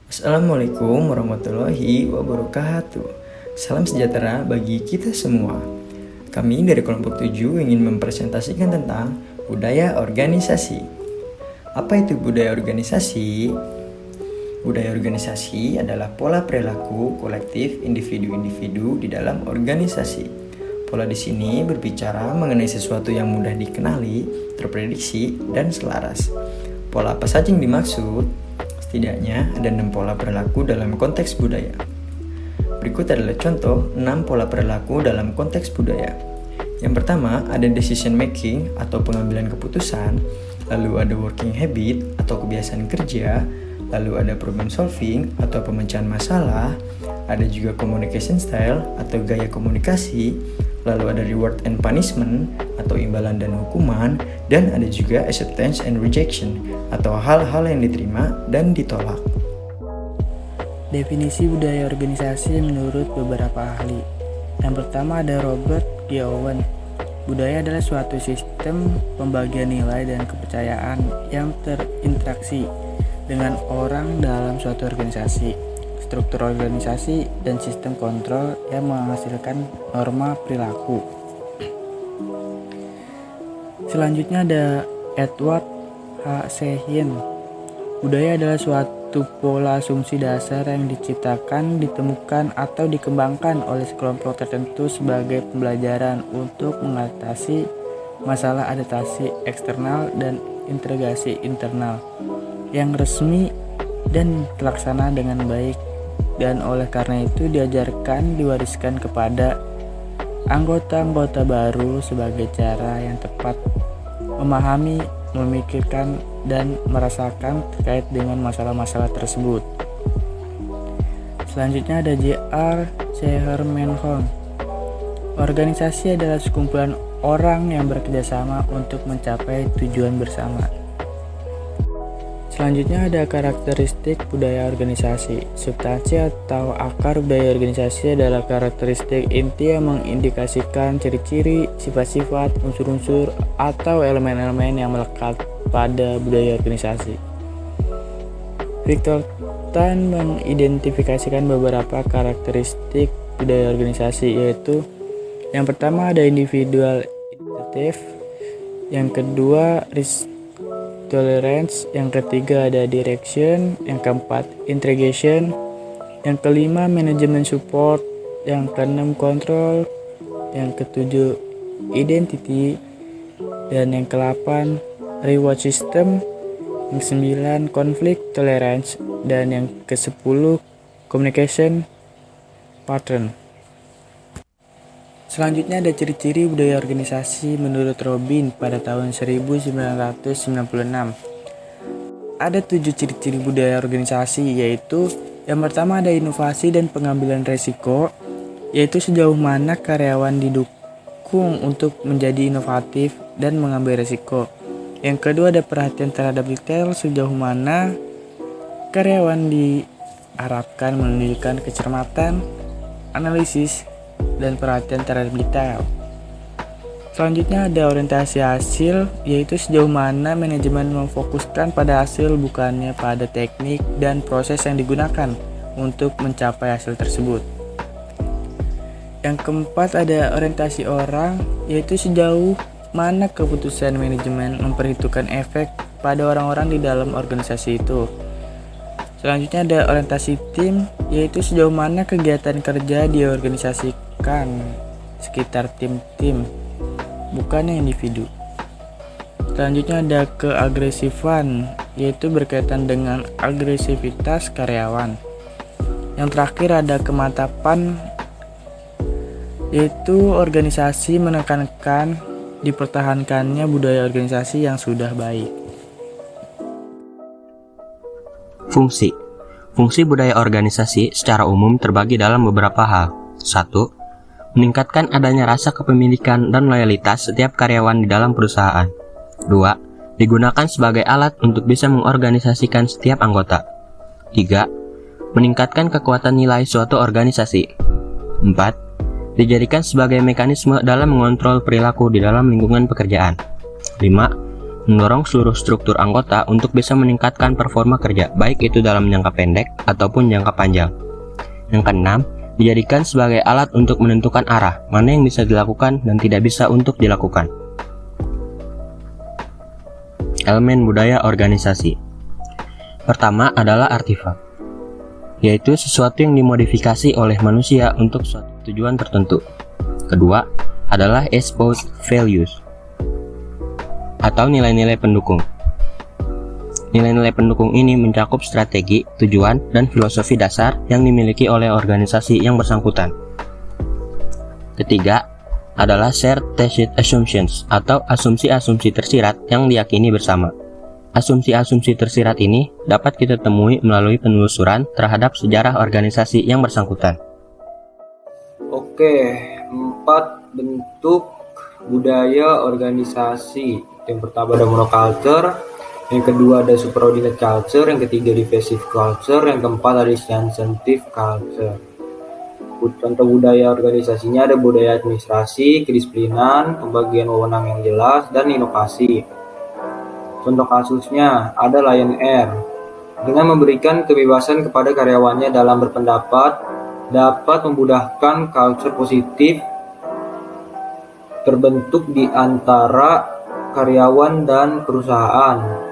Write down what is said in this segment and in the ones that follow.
Assalamualaikum warahmatullahi wabarakatuh. Salam sejahtera bagi kita semua. Kami dari kelompok 7 ingin mempresentasikan tentang budaya organisasi. Apa itu budaya organisasi? Budaya organisasi adalah pola perilaku kolektif individu-individu di dalam organisasi. Pola di sini berbicara mengenai sesuatu yang mudah dikenali, terprediksi, dan selaras. Pola apa saja yang dimaksud? Setidaknya ada 6 pola perilaku dalam konteks budaya. Berikut adalah contoh 6 pola perilaku dalam konteks budaya. Yang pertama ada decision making atau pengambilan keputusan, lalu ada working habit atau kebiasaan kerja, lalu ada problem solving atau pemecahan masalah, ada juga communication style atau gaya komunikasi, lalu ada reward and punishment atau imbalan dan hukuman, dan ada juga acceptance and rejection atau hal-hal yang diterima dan ditolak. Definisi budaya organisasi menurut beberapa ahli. Yang pertama ada Robert G. Owen. Budaya adalah suatu sistem pembagian nilai dan kepercayaan yang terinteraksi dengan orang dalam suatu organisasi, struktur organisasi, dan sistem kontrol yang menghasilkan norma perilaku. Selanjutnya ada Edward H. Sheehan. Budaya adalah suatu pola asumsi dasar yang diciptakan, ditemukan, atau dikembangkan oleh sekelompok tertentu sebagai pembelajaran untuk mengatasi masalah adaptasi eksternal dan integrasi internal yang resmi dan terlaksana dengan baik, dan oleh karena itu diajarkan, diwariskan kepada anggota-anggota baru sebagai cara yang tepat memahami, memikirkan, dan merasakan terkait dengan masalah-masalah tersebut. Selanjutnya ada J.R. Menholm. Organisasi adalah sekumpulan orang yang bekerjasama untuk mencapai tujuan bersama. Selanjutnya ada karakteristik budaya organisasi. Substansi atau akar budaya organisasi adalah karakteristik inti yang mengindikasikan ciri-ciri, sifat-sifat, unsur-unsur, atau elemen-elemen yang melekat pada budaya organisasi. Victor Tan mengidentifikasikan beberapa karakteristik budaya organisasi, yaitu yang pertama ada individual initiative, yang kedua tolerance, yang ketiga ada direction, yang keempat integration, yang kelima manajemen support, yang keenam control, yang ketujuh identity, dan yang ke-8 reward system, yang ke-9 conflict tolerance, dan yang ke-10 communication pattern. Selanjutnya ada ciri-ciri budaya organisasi menurut Robin pada tahun 1996. Ada 7 ciri-ciri budaya organisasi, yaitu yang pertama ada inovasi dan pengambilan resiko, yaitu sejauh mana karyawan didukung untuk menjadi inovatif dan mengambil resiko. Yang kedua ada perhatian terhadap detail, sejauh mana karyawan diharapkan menunjukkan kecermatan, analisis, dan perhatian terhadap detail. Selanjutnya ada orientasi hasil, yaitu sejauh mana manajemen memfokuskan pada hasil bukannya pada teknik dan proses yang digunakan untuk mencapai hasil tersebut. Yang keempat ada orientasi orang, yaitu sejauh mana keputusan manajemen memperhitungkan efek pada orang-orang di dalam organisasi itu. Selanjutnya ada orientasi tim, yaitu sejauh mana kegiatan kerja diorganisasikan sekitar tim-tim, bukannya individu. Selanjutnya ada keagresifan, yaitu berkaitan dengan agresivitas karyawan. Yang terakhir ada kemantapan, yaitu organisasi menekankan dipertahankannya budaya organisasi yang sudah baik. Fungsi budaya organisasi secara umum terbagi dalam beberapa hal. 1. Meningkatkan adanya rasa kepemilikan dan loyalitas setiap karyawan di dalam perusahaan. 2. Digunakan sebagai alat untuk bisa mengorganisasikan setiap anggota. 3. Meningkatkan kekuatan nilai suatu organisasi. 4. Dijadikan sebagai mekanisme dalam mengontrol perilaku di dalam lingkungan pekerjaan. 5. mendorong seluruh struktur anggota untuk bisa meningkatkan performa kerja, baik itu dalam jangka pendek ataupun jangka panjang. Yang keenam, dijadikan sebagai alat untuk menentukan arah, mana yang bisa dilakukan dan tidak bisa untuk dilakukan. Elemen budaya organisasi. Pertama adalah artefak, yaitu sesuatu yang dimodifikasi oleh manusia untuk suatu tujuan tertentu. Kedua adalah espoused values, atau nilai-nilai pendukung. Nilai-nilai pendukung ini mencakup strategi, tujuan, dan filosofi dasar yang dimiliki oleh organisasi yang bersangkutan. Ketiga adalah shared tacit assumptions, atau asumsi-asumsi tersirat yang diyakini bersama. Asumsi-asumsi tersirat ini dapat kita temui melalui penelusuran terhadap sejarah organisasi yang bersangkutan. Oke, 4 bentuk budaya organisasi. Yang pertama ada monoculture, yang kedua ada subordinate culture, yang ketiga divisive culture, yang keempat ada incentive culture. Contoh budaya organisasinya ada budaya administrasi, kedisiplinan, pembagian wewenang yang jelas, dan inovasi. Contoh kasusnya ada Lion Air. Dengan memberikan kebebasan kepada karyawannya dalam berpendapat, dapat memudahkan culture positif terbentuk di antara karyawan dan perusahaan.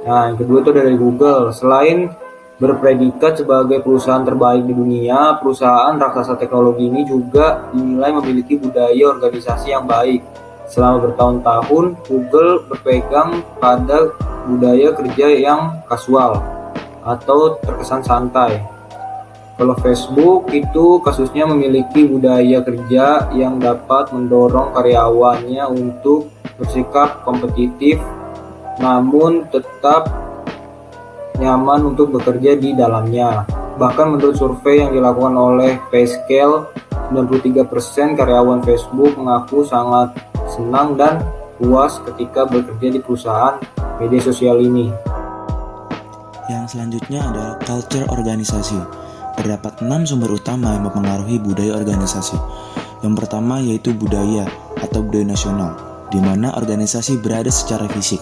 Nah, yang kedua itu dari Google. Selain berpredikat sebagai perusahaan terbaik di dunia, perusahaan raksasa teknologi ini juga dinilai memiliki budaya organisasi yang baik. Selama bertahun-tahun, Google berpegang pada budaya kerja yang kasual atau terkesan santai. Kalau Facebook itu kasusnya memiliki budaya kerja yang dapat mendorong karyawannya untuk bersikap kompetitif namun tetap nyaman untuk bekerja di dalamnya. Bahkan menurut survei yang dilakukan oleh PayScale, 93% karyawan Facebook mengaku sangat senang dan puas ketika bekerja di perusahaan media sosial ini. Yang selanjutnya adalah culture organisasi. Terdapat 6 sumber utama yang mempengaruhi budaya organisasi. Yang pertama yaitu budaya atau budaya nasional, di mana organisasi berada secara fisik.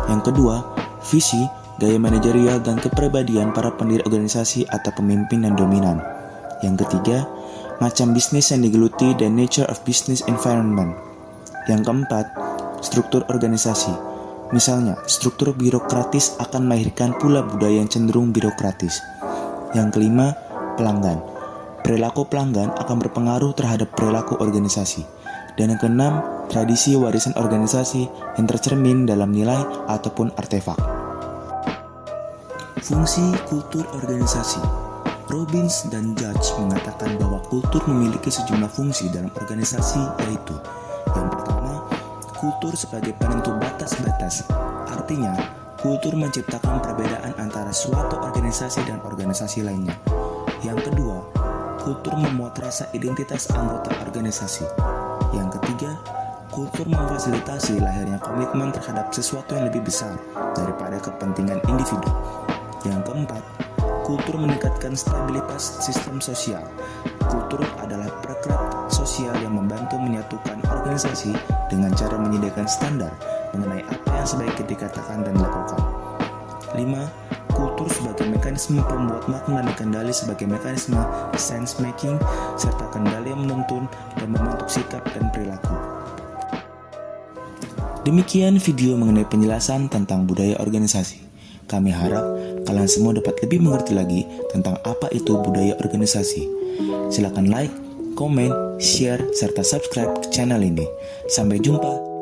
Yang kedua, visi, gaya manajerial dan kepribadian para pendiri organisasi atau pemimpin yang dominan. Yang ketiga, macam bisnis yang digeluti dan nature of business environment. Yang keempat, struktur organisasi. Misalnya, struktur birokratis akan melahirkan pula budaya yang cenderung birokratis. Yang kelima, pelanggan. Perilaku pelanggan akan berpengaruh terhadap perilaku organisasi. Dan yang keenam, tradisi warisan organisasi yang tercermin dalam nilai ataupun artefak. Fungsi kultur organisasi. Robbins dan Judge mengatakan bahwa kultur memiliki sejumlah fungsi dalam organisasi, yaitu yang pertama, kultur sebagai penentu batas-batas. Artinya, kultur menciptakan perbedaan antara suatu organisasi dan organisasi lainnya. Yang kedua, kultur memuat rasa identitas anggota organisasi. Yang ketiga, kultur memfasilitasi lahirnya komitmen terhadap sesuatu yang lebih besar daripada kepentingan individu. Yang keempat, kultur meningkatkan stabilitas sistem sosial. Kultur adalah perekat sosial yang membantu menyatukan organisasi dengan cara menyediakan standar mengenai apa yang sebaiknya dikatakan dan dilakukan. 5. Kultur sebagai mekanisme pembuat makna dan kendali sebagai mekanisme sense making serta kendali yang menuntun dan membentuk sikap dan perilaku. Demikian video mengenai penjelasan tentang budaya organisasi. Kami harap kalian semua dapat lebih mengerti lagi tentang apa itu budaya organisasi. Silakan like, komen, share, serta subscribe ke channel ini. Sampai jumpa.